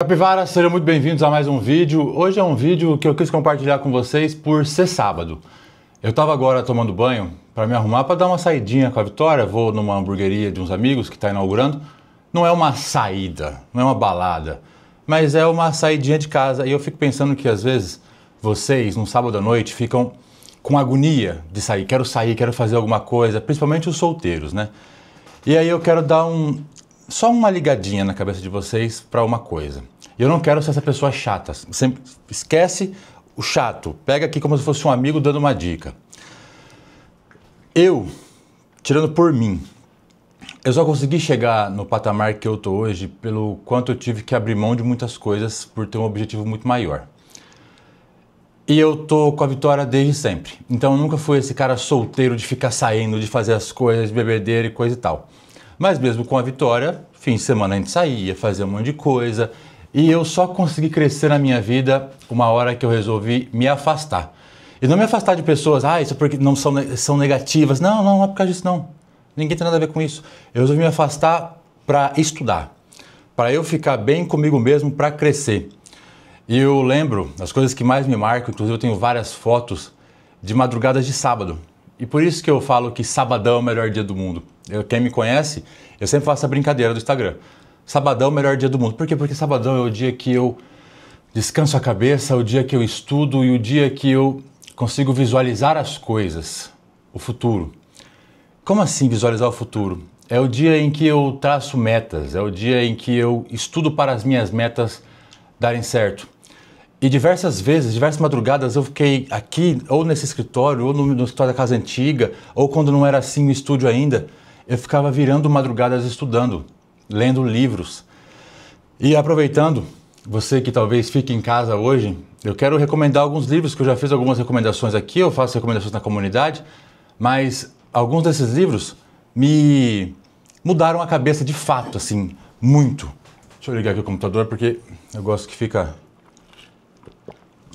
Capivara, sejam muito bem-vindos a mais um vídeo. Hoje é um vídeo que eu quis compartilhar com vocês por ser sábado. Eu estava agora tomando banho para me arrumar para dar uma saidinha com a Vitória. Vou numa hamburgueria de uns amigos que está inaugurando. Não é uma saída, não é uma balada, mas é uma saidinha de casa. E eu fico pensando que às vezes vocês, num sábado à noite, ficam com agonia de sair. Quero sair, quero fazer alguma coisa, principalmente os solteiros, né? E aí eu quero dar só uma ligadinha na cabeça de vocês para uma coisa. Eu não quero ser essa pessoa chata. Sempre esquece o chato. Pega aqui como se fosse um amigo dando uma dica. Eu, tirando por mim, eu só consegui chegar no patamar que eu tô hoje pelo quanto eu tive que abrir mão de muitas coisas por ter um objetivo muito maior. E eu tô com a Vitória desde sempre. Então eu nunca fui esse cara solteiro de ficar saindo, de fazer as coisas, de bebedeira e coisa e tal. Mas mesmo com a Vitória, fim de semana a gente saía, fazia um monte de coisa. E eu só consegui crescer na minha vida uma hora que eu resolvi me afastar. E não me afastar de pessoas, isso é porque não são negativas. Não é por causa disso não. Ninguém tem nada a ver com isso. Eu resolvi me afastar para estudar. Para eu ficar bem comigo mesmo, para crescer. E eu lembro, as coisas que mais me marcam, inclusive eu tenho várias fotos de madrugadas de sábado. E por isso que eu falo que sabadão é o melhor dia do mundo. Quem me conhece, eu sempre faço a brincadeira do Instagram. Sabadão é o melhor dia do mundo. Por quê? Porque sabadão é o dia que eu descanso a cabeça, o dia que eu estudo e o dia que eu consigo visualizar as coisas, o futuro. Como assim visualizar o futuro? É o dia em que eu traço metas, é o dia em que eu estudo para as minhas metas darem certo. E diversas vezes, diversas madrugadas eu fiquei aqui, ou nesse escritório, ou no escritório da casa antiga, ou quando não era assim no estúdio ainda, eu ficava virando madrugadas estudando, lendo livros. E aproveitando, você que talvez fique em casa hoje, eu quero recomendar alguns livros, que eu já fiz algumas recomendações aqui, eu faço recomendações na comunidade, mas alguns desses livros me mudaram a cabeça de fato, assim, muito. Deixa eu ligar aqui o computador porque eu gosto que fica...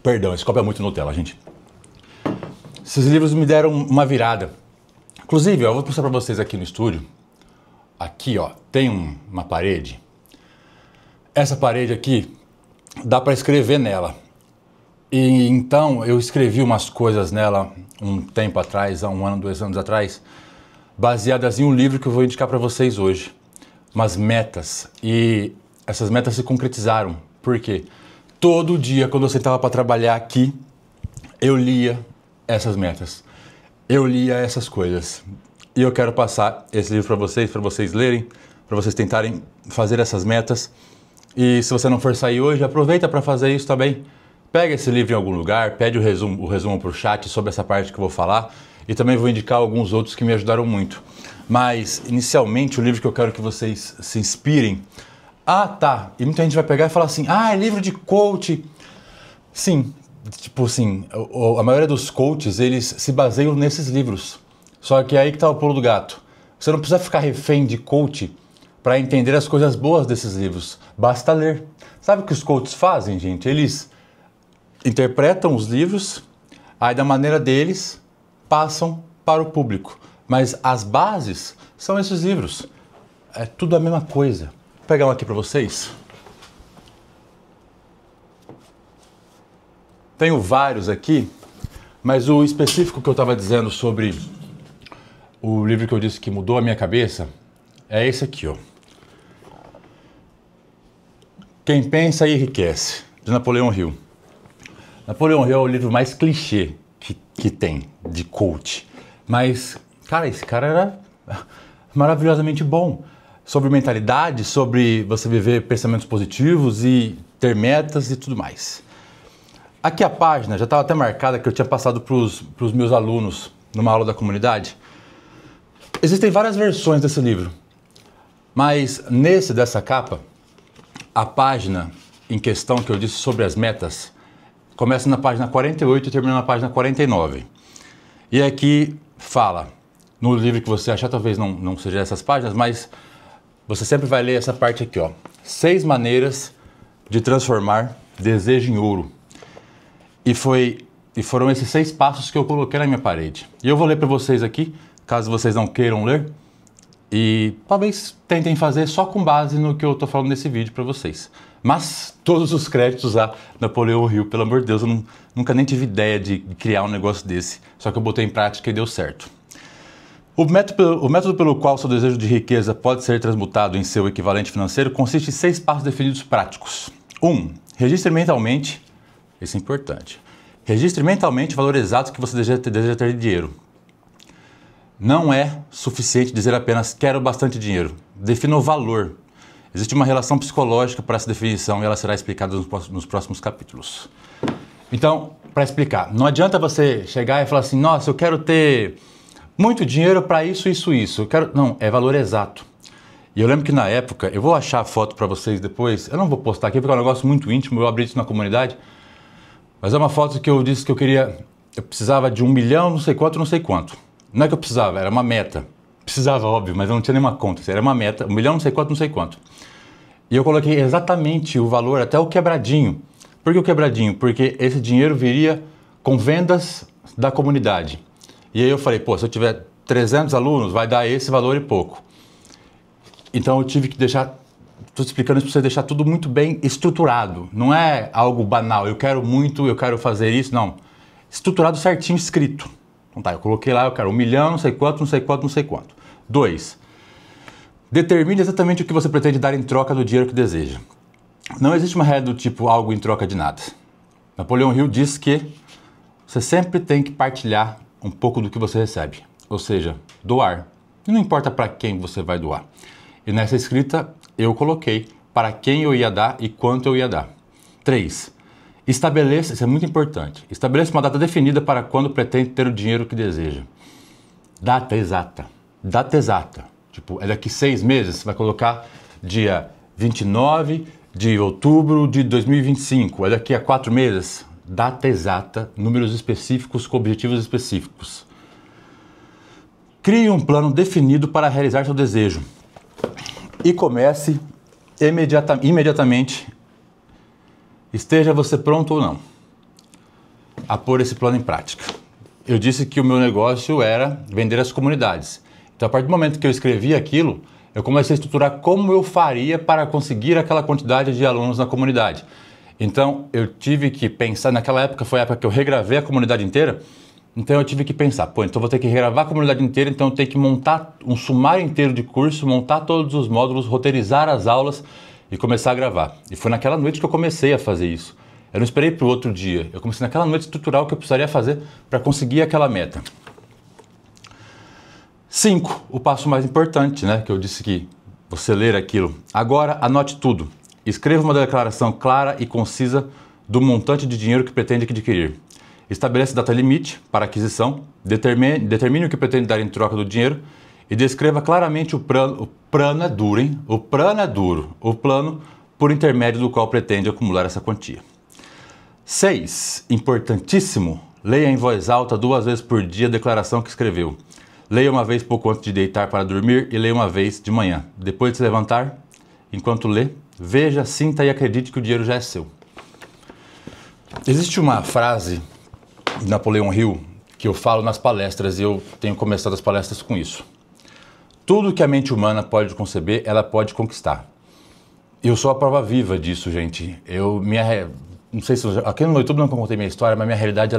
Perdão, esse copo é muito Nutella, gente. Esses livros me deram uma virada. Inclusive, eu vou mostrar para vocês aqui no estúdio. Aqui, ó, tem uma parede. Essa parede aqui, dá para escrever nela. E então, eu escrevi umas coisas nela um tempo atrás, há 1 ano, 2 anos atrás, baseadas em um livro que eu vou indicar para vocês hoje. Umas metas. E essas metas se concretizaram. Por quê? Todo dia, quando eu sentava para trabalhar aqui, eu lia essas metas. Eu lia essas coisas. E eu quero passar esse livro para vocês lerem, para vocês tentarem fazer essas metas. E se você não for sair hoje, aproveita para fazer isso também. Pega esse livro em algum lugar, pede o resumo para o chat sobre essa parte que eu vou falar. E também vou indicar alguns outros que me ajudaram muito. Mas, inicialmente, o livro que eu quero que vocês se inspirem... tá. E muita gente vai pegar e falar assim, é livro de coach. Sim, tipo assim, a maioria dos coaches, eles se baseiam nesses livros. Só que é aí que tá o pulo do gato. Você não precisa ficar refém de coach para entender as coisas boas desses livros. Basta ler. Sabe o que os coaches fazem, gente? Eles interpretam os livros, aí da maneira deles, passam para o público. Mas as bases são esses livros. É tudo a mesma coisa. Vou pegar um aqui para vocês. Tenho vários aqui, mas o específico que eu estava dizendo sobre o livro que eu disse que mudou a minha cabeça é esse aqui, ó. Quem Pensa Enriquece, de Napoleão Hill. Napoleão Hill é o livro mais clichê que tem de coach. Mas, cara, esse cara era maravilhosamente bom. Sobre mentalidade, sobre você viver pensamentos positivos e ter metas e tudo mais. Aqui a página já estava até marcada que eu tinha passado para os meus alunos numa aula da comunidade. Existem várias versões desse livro, mas dessa capa, a página em questão que eu disse sobre as metas começa na página 48 e termina na página 49. E aqui fala, no livro que você achar, talvez não seja essas páginas, mas... você sempre vai ler essa parte aqui, ó. 6 maneiras de transformar desejo em ouro. E foram esses 6 passos que eu coloquei na minha parede. E eu vou ler para vocês aqui, caso vocês não queiram ler. E talvez tentem fazer só com base no que eu tô falando nesse vídeo para vocês. Mas todos os créditos a Napoleão Hill, pelo amor de Deus, eu nunca nem tive ideia de criar um negócio desse. Só que eu botei em prática e deu certo. O método pelo qual seu desejo de riqueza pode ser transmutado em seu equivalente financeiro consiste em 6 passos definidos práticos. 1. Registre mentalmente, isso é importante, registre mentalmente o valor exato que você deseja ter de dinheiro. Não é suficiente dizer apenas quero bastante dinheiro. Defina o valor. Existe uma relação psicológica para essa definição e ela será explicada nos próximos capítulos. Então, para explicar, não adianta você chegar e falar assim, nossa, eu quero ter muito dinheiro para isso, isso, isso. Não, é valor exato. E eu lembro que na época, eu vou achar a foto para vocês depois, eu não vou postar aqui porque é um negócio muito íntimo, eu abri isso na comunidade, mas é uma foto que eu disse que eu precisava de 1 milhão, não sei quanto. Não é que eu precisava, era uma meta. Precisava, óbvio, mas eu não tinha nenhuma conta, era uma meta, 1 milhão, não sei quanto. E eu coloquei exatamente o valor, até o quebradinho. Por que o quebradinho? Porque esse dinheiro viria com vendas da comunidade. E aí eu falei, pô, se eu tiver 300 alunos, vai dar esse valor e pouco. Então eu tive que deixar, estou explicando isso para você deixar tudo muito bem estruturado. Não é algo banal, eu quero muito, eu quero fazer isso, não. Estruturado certinho, escrito. Então tá, eu coloquei lá, eu quero 1 milhão, não sei quanto. 2. Determine exatamente o que você pretende dar em troca do dinheiro que deseja. Não existe uma regra do tipo algo em troca de nada. Napoleão Hill diz que você sempre tem que partilhar um pouco do que você recebe, ou seja, doar. E não importa para quem você vai doar. E nessa escrita eu coloquei para quem eu ia dar e quanto eu ia dar. 3. Estabeleça, isso é muito importante, estabeleça uma data definida para quando pretende ter o dinheiro que deseja. Data exata. Data exata. Tipo, é daqui 6 meses, você vai colocar dia 29 de outubro de 2025. É daqui a 4 meses. Data exata, números específicos com objetivos específicos. Crie um plano definido para realizar seu desejo e comece imediatamente, esteja você pronto ou não, a pôr esse plano em prática. Eu disse que o meu negócio era vender às comunidades. Então, a partir do momento que eu escrevi aquilo, eu comecei a estruturar como eu faria para conseguir aquela quantidade de alunos na comunidade. Então, eu tive que pensar, naquela época foi a época que eu regravei a comunidade inteira, então eu tive que pensar, pô, então eu vou ter que regravar a comunidade inteira, então eu tenho que montar um sumário inteiro de curso, montar todos os módulos, roteirizar as aulas e começar a gravar. E foi naquela noite que eu comecei a fazer isso. Eu não esperei para o outro dia, eu comecei naquela noite a estruturar o que eu precisaria fazer para conseguir aquela meta. 5, o passo mais importante, né, que eu disse que você ler aquilo. Agora, anote tudo. Escreva uma declaração clara e concisa do montante de dinheiro que pretende adquirir. Estabeleça data limite para aquisição, determine o que pretende dar em troca do dinheiro e descreva claramente o plano é duro, hein? O plano por intermédio do qual pretende acumular essa quantia. 6, importantíssimo, leia em voz alta 2 vezes por dia a declaração que escreveu. Leia uma vez pouco antes de deitar para dormir e leia uma vez de manhã. Depois de se levantar, enquanto lê, veja, sinta e acredite que o dinheiro já é seu. Existe uma frase de Napoleão Hill que eu falo nas palestras e eu tenho começado as palestras com isso. Tudo que a mente humana pode conceber, ela pode conquistar. Eu sou a prova viva disso, gente. Não sei se aqui no YouTube não contei minha história, mas minha realidade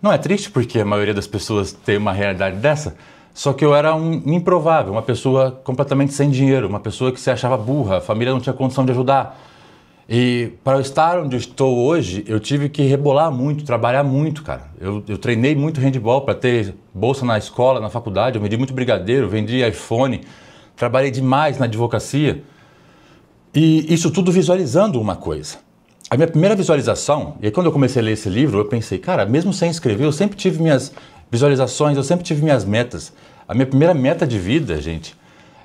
não é triste porque a maioria das pessoas tem uma realidade dessa. Só que eu era um improvável, uma pessoa completamente sem dinheiro, uma pessoa que se achava burra, a família não tinha condição de ajudar. E para eu estar onde eu estou hoje, eu tive que rebolar muito, trabalhar muito, cara. Eu treinei muito handball para ter bolsa na escola, na faculdade, eu vendi muito brigadeiro, vendi iPhone, trabalhei demais na advocacia. E isso tudo visualizando uma coisa. A minha primeira visualização, e aí quando eu comecei a ler esse livro, eu pensei, cara, mesmo sem escrever, eu sempre tive minhas visualizações, eu sempre tive minhas metas. A minha primeira meta de vida, gente,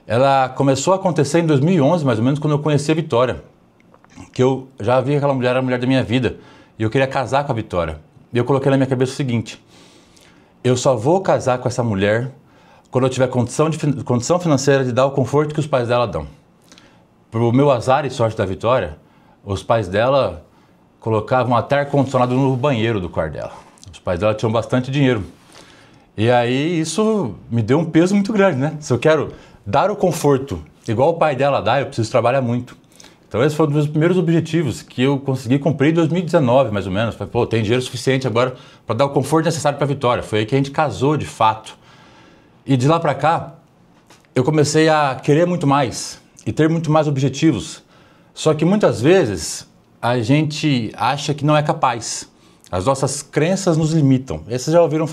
ela começou a acontecer em 2011, mais ou menos, quando eu conheci a Vitória. Que eu já vi que aquela mulher era a mulher da minha vida e eu queria casar com a Vitória. E eu coloquei na minha cabeça o seguinte: eu só vou casar com essa mulher quando eu tiver condição financeira de dar o conforto que os pais dela dão. Pro meu azar e sorte da Vitória, os pais dela colocavam até ar-condicionado no banheiro do quarto dela. Os pais dela tinham bastante dinheiro. E aí isso me deu um peso muito grande, né? Se eu quero dar o conforto igual o pai dela dá, eu preciso trabalhar muito. Então esse foi um dos meus primeiros objetivos que eu consegui cumprir em 2019, mais ou menos. Falei, pô, tem dinheiro suficiente agora para dar o conforto necessário para a vitória. Foi aí que a gente casou de fato. E de lá para cá, eu comecei a querer muito mais e ter muito mais objetivos. Só que muitas vezes a gente acha que não é capaz. As nossas crenças nos limitam. Vocês já ouviram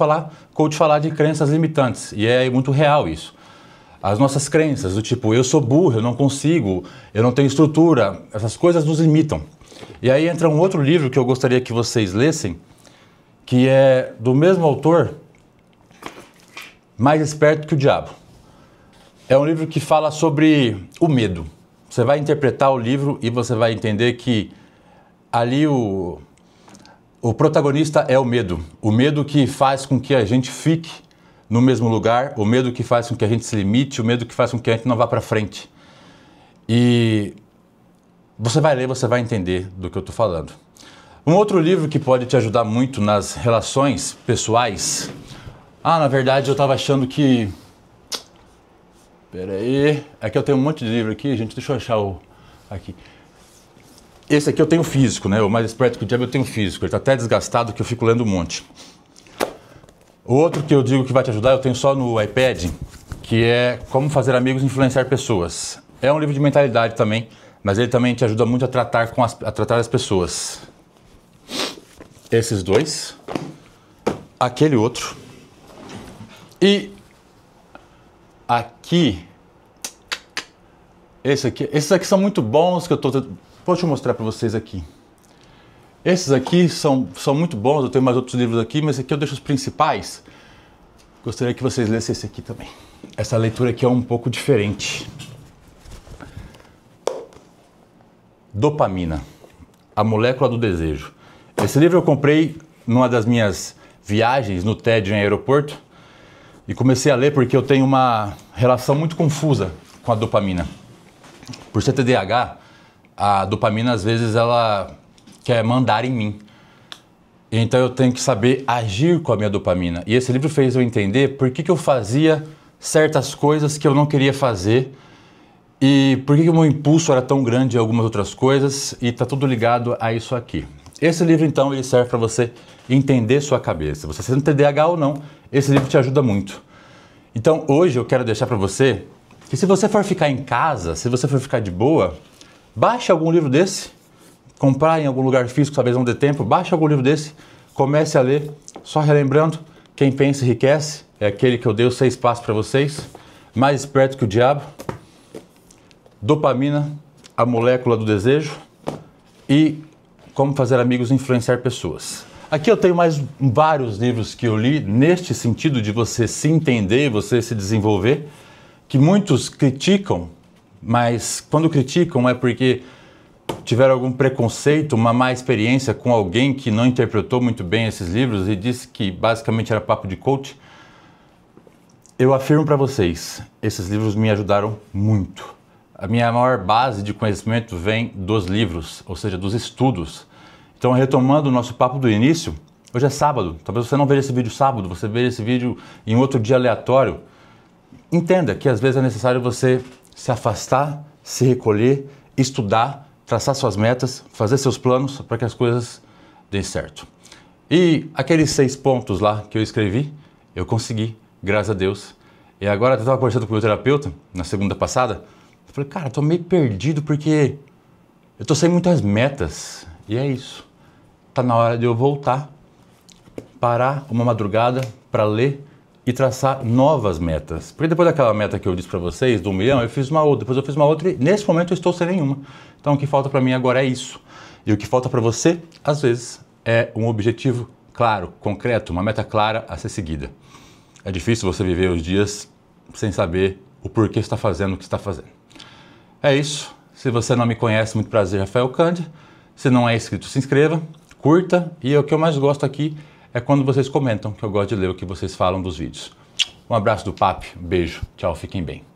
coach falar de crenças limitantes, e é muito real isso. As nossas crenças, do tipo, eu sou burro, eu não consigo, eu não tenho estrutura, essas coisas nos limitam. E aí entra um outro livro que eu gostaria que vocês lessem, que é do mesmo autor, Mais Esperto que o Diabo. É um livro que fala sobre o medo. Você vai interpretar o livro e você vai entender que ali o protagonista é o medo que faz com que a gente fique no mesmo lugar, o medo que faz com que a gente se limite, o medo que faz com que a gente não vá para frente. E você vai ler, você vai entender do que eu estou falando. Um outro livro que pode te ajudar muito nas relações pessoais. Na verdade eu estava achando que... Pera aí, é que eu tenho um monte de livro aqui, gente, deixa eu achar aqui. Esse aqui eu tenho físico, né? O Mais Esperto que o Diabo eu tenho físico. Ele está até desgastado que eu fico lendo um monte. O outro que eu digo que vai te ajudar, eu tenho só no iPad, que é Como Fazer Amigos e Influenciar Pessoas. É um livro de mentalidade também, mas ele também te ajuda muito a tratar as pessoas. Esses dois. Aquele outro. E aqui. Esses aqui são muito bons, que eu tô... Vou te mostrar para vocês aqui. Esses aqui são muito bons, eu tenho mais outros livros aqui, mas aqui eu deixo os principais. Gostaria que vocês lessem esse aqui também. Essa leitura aqui é um pouco diferente. Dopamina, a molécula do desejo. Esse livro eu comprei numa das minhas viagens no TED em aeroporto e comecei a ler porque eu tenho uma relação muito confusa com a dopamina. Por ser TDAH, a dopamina às vezes ela quer mandar em mim. Então eu tenho que saber agir com a minha dopamina. E esse livro fez eu entender por que eu fazia certas coisas que eu não queria fazer e por que o meu impulso era tão grande em algumas outras coisas, e está tudo ligado a isso aqui. Esse livro então ele serve para você entender sua cabeça. Você sendo TDAH ou não, esse livro te ajuda muito. Então hoje eu quero deixar para você que se você for ficar em casa, se você for ficar de boa, baixe algum livro desse. Comprar em algum lugar físico, talvez não dê tempo, baixe algum livro desse, comece a ler, só relembrando, quem pensa enriquece, é aquele que eu dei os 6 passos para vocês, Mais Esperto que o Diabo, Dopamina, a molécula do desejo e Como Fazer Amigos e Influenciar Pessoas. Aqui eu tenho mais vários livros que eu li neste sentido de você se entender, você se desenvolver, que muitos criticam, mas quando criticam é porque tiveram algum preconceito, uma má experiência com alguém que não interpretou muito bem esses livros e disse que basicamente era papo de coach. Eu afirmo para vocês, esses livros me ajudaram muito. A minha maior base de conhecimento vem dos livros, ou seja, dos estudos. Então, retomando o nosso papo do início, hoje é sábado, talvez você não veja esse vídeo sábado, você veja esse vídeo em outro dia aleatório. Entenda que às vezes é necessário você se afastar, se recolher, estudar, traçar suas metas, fazer seus planos para que as coisas deem certo. E aqueles 6 pontos lá que eu escrevi, eu consegui, graças a Deus. E agora eu estava conversando com o meu terapeuta, na segunda passada, eu falei, cara, eu tô meio perdido porque eu tô sem muitas metas. E é isso. Tá na hora de eu voltar, parar uma madrugada para ler e traçar novas metas. Porque depois daquela meta que eu disse para vocês, do 1 milhão, eu fiz uma outra, depois eu fiz uma outra e nesse momento eu estou sem nenhuma. Então o que falta para mim agora é isso. E o que falta para você, às vezes, é um objetivo claro, concreto, uma meta clara a ser seguida. É difícil você viver os dias sem saber o porquê está fazendo o que está fazendo. É isso. Se você não me conhece, muito prazer, Rafael Cândido. Se não é inscrito, se inscreva, curta. E o que eu mais gosto aqui é quando vocês comentam, que eu gosto de ler o que vocês falam dos vídeos. Um abraço do Papi, beijo, tchau, fiquem bem.